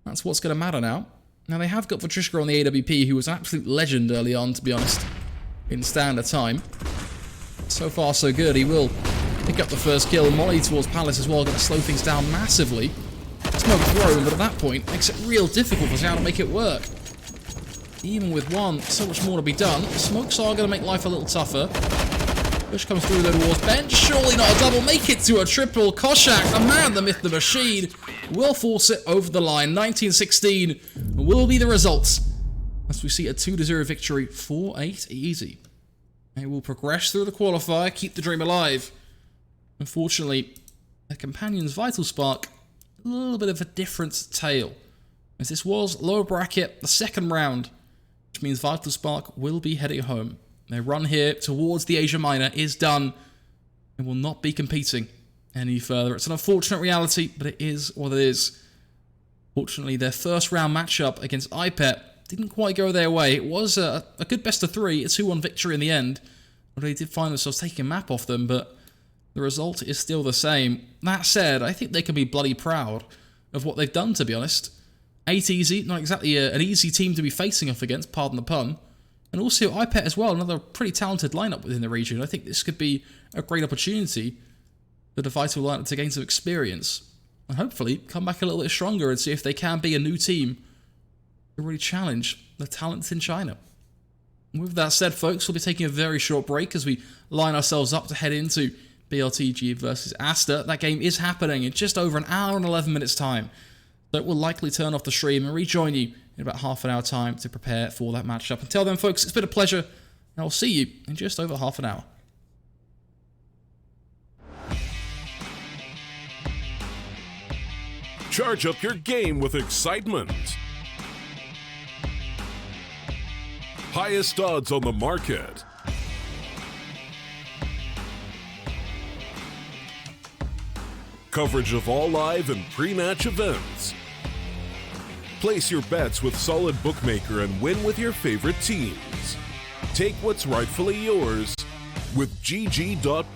That's what's going to matter now. Now, they have got Vatrishka on the AWP, who was an absolute legend early on, to be honest, in standard time. So far, so good. He will pick up the first kill. Molly towards Palace as well, going to slow things down massively. Smoke thrown, but at that point, makes it real difficult for Xiao to make it work. Even with one, so much more to be done. Smokes are going to make life a little tougher. Push comes through the towards bench. Surely not a double. Make it to a triple. Koshak, the man, the myth, the machine, will force it over the line. 1916 will be the results as we see a 2-0 victory for ATZ. They will progress through the qualifier, keep the dream alive. Unfortunately, their companion's Vital Spark a little bit of a different tale, as this was lower bracket, the second round, which means Vital Spark will be heading home. Their run here towards the Asia Minor is done and will not be competing any further. It's an unfortunate reality, but it is what it is. Fortunately, their first round matchup against IPET didn't quite go their way. It was a good best of 3, a 2-1 victory in the end, although they did find themselves taking a map off them, but the result is still the same. That said, I think they can be bloody proud of what they've done, to be honest. 8 easy, not exactly an easy team to be facing off against, pardon the pun. And also IPET as well, another pretty talented lineup within the region. I think this could be a great opportunity for the Vital lineup to gain some experience, and hopefully come back a little bit stronger and see if they can be a new team to really challenge the talents in China. With that said, folks, we'll be taking a very short break as we line ourselves up to head into BLTG versus Asta. That game is happening in just over an hour and 11 minutes time, so we'll likely turn off the stream and rejoin you in about half an hour time to prepare for that matchup. Until then, folks, it's been a pleasure, and I'll see you in just over half an hour. Charge up your game with excitement. Highest odds on the market. Coverage of all live and pre-match events. Place your bets with Solid Bookmaker and win with your favorite teams. Take what's rightfully yours with GG.bet.